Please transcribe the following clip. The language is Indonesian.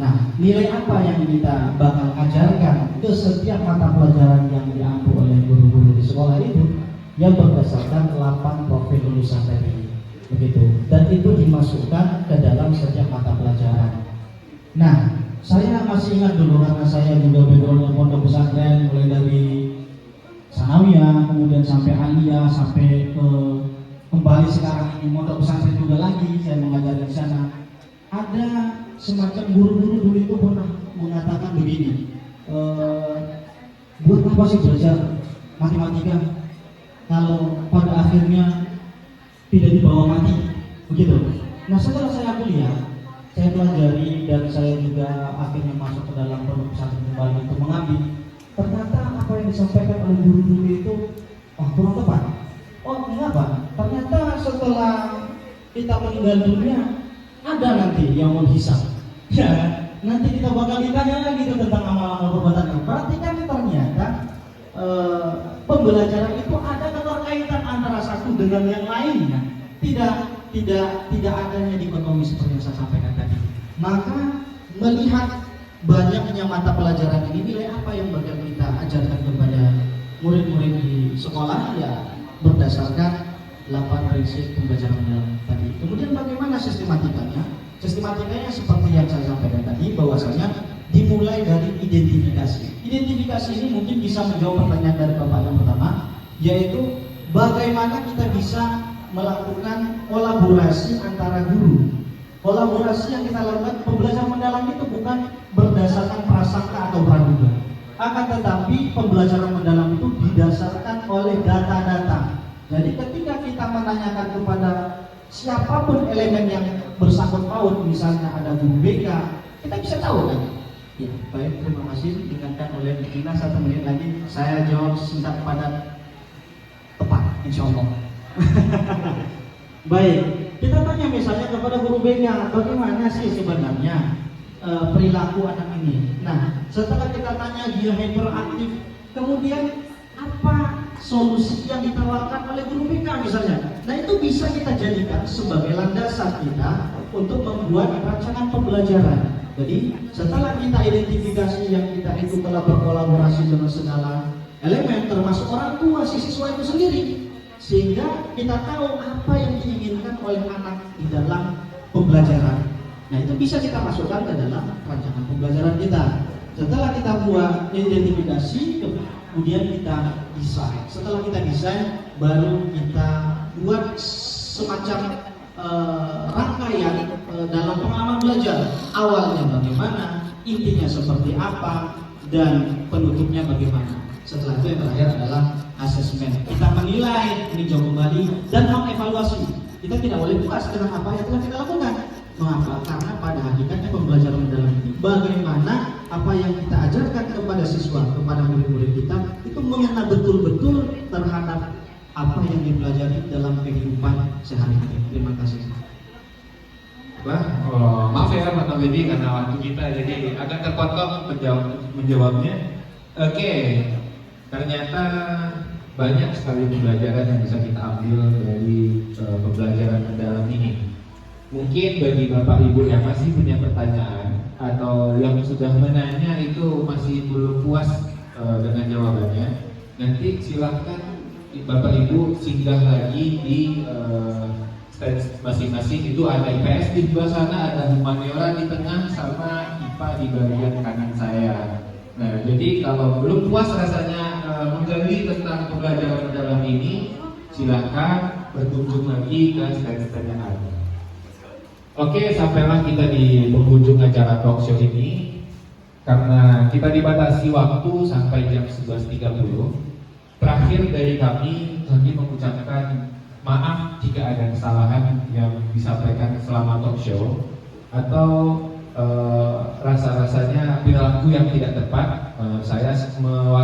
Nah, nilai apa yang kita bakal ajarkan ke setiap mata pelajaran yang diampu oleh guru-guru di sekolah itu yang berdasarkan 8 profil lulusan tadi, begitu. Dan itu dimasukkan ke dalam setiap mata pelajaran. Nah, saya masih ingat dulu karena saya juga backgroundnya pondok pesantren, mulai dari sanawiyah, kemudian sampai aliyah, sampai ke kembali sekarang ini pondok pesantren juga lagi saya mengajar di sana. Ada semacam guru-guru dulu itu pernah mengatakan begini, buat apa sih belajar matematika kalau pada akhirnya tidak dibawa mati, begitu. Nah, setelah saya kuliah, saya pelajari dan saya juga akhirnya masuk ke dalam pondok pesantren kembali untuk mengambil. Ternyata apa yang disampaikan oleh guru dulu itu kurang tepat. Oh, mengapa? Ternyata setelah kita meninggal dunia ada nanti yang menghisap. Ya, nanti kita bakal ditanya lagi tentang amal-amal perbuatan itu. Berarti kan ternyata pembelajaran itu ada keterkaitan antara satu dengan yang lainnya. Tidak adanya dikotomi seperti yang saya sampaikan tadi. Maka melihat banyaknya mata pelajaran ini, nilai apa yang bakal kita ajarkan kepada murid-murid di sekolah ya berdasarkan 8 prinsip pembelajaran tadi. Kemudian bagaimana sistematikanya? Sistematikanya seperti yang saya sampaikan tadi, bahwasanya dimulai dari identifikasi. Identifikasi ini mungkin bisa menjawab pertanyaan dari Bapak yang pertama, yaitu bagaimana kita bisa melakukan kolaborasi antara guru. Kolaborasi yang kita lakukan, pembelajaran mendalam itu bukan berdasarkan prasangka atau praduga, akan tetapi pembelajaran mendalam itu didasarkan oleh data-data. Jadi ketika kita menanyakan kepada siapapun elemen yang bersangkut paut, misalnya ada guru BK, kita bisa tahu kan? Ya, baik, terima kasih. Diingatkan oleh Dina 1 menit lagi, saya jawab singkat padat tepat, insya Allah. Baik, kita tanya misalnya kepada guru BK, bagaimana sih sebenarnya perilaku anak ini. Nah, setelah kita tanya dia hyperaktif, kemudian apa solusi yang ditawarkan oleh guru BK misalnya. Nah, itu bisa kita jadikan sebagai landasan kita untuk membuat rancangan pembelajaran. Jadi setelah kita identifikasi yang kita itu telah berkolaborasi dengan segala elemen termasuk orang tua si siswa itu sendiri, sehingga kita tahu apa yang diinginkan oleh anak di dalam pembelajaran. Nah, itu bisa kita masukkan ke dalam rancangan pembelajaran kita. Setelah kita buat identifikasi, kemudian kita desain. Setelah kita desain, baru kita buat semacam rangkaian dalam pengalaman belajar. Awalnya bagaimana, intinya seperti apa, dan penutupnya bagaimana. Setelah itu yang terakhir adalah asesmen. Kita menilai, meninjau kembali, dan mengevaluasi. Kita tidak boleh puas dengan apa yang telah kita lakukan. Mengapa? Karena pada hakikatnya pembelajaran mendalam ini bagaimana apa yang kita ajarkan kepada siswa, kepada murid-murid kita itu mengena betul-betul terhadap apa yang dipelajari dalam kehidupan sehari-hari. Terima kasih. Maaf ya Pak Tabedi karena waktu kita jadi agak terpotong menjawabnya. Oke, ternyata banyak sekali pembelajaran yang bisa kita ambil dari pembelajaran mendalam ini. Mungkin bagi Bapak Ibu yang masih punya pertanyaan atau yang sudah menanya itu masih belum puas dengan jawabannya, nanti silahkan Bapak Ibu singgah lagi di stand masing-masing. Itu ada IPS di sebelah sana, ada humaniora di tengah, sama IPA di bagian kanan saya. Nah, jadi kalau belum puas rasanya menggali tentang pembelajaran mendalam ini, silahkan berkunjung lagi ke stand-stand yang ada. Oke, sampailah kita di penghujung acara talk show ini. Karena kita dibatasi waktu sampai jam 11.30. Terakhir dari kami mengucapkan maaf jika ada kesalahan yang disampaikan selama talk show atau rasa-rasanya perilaku yang tidak tepat. Saya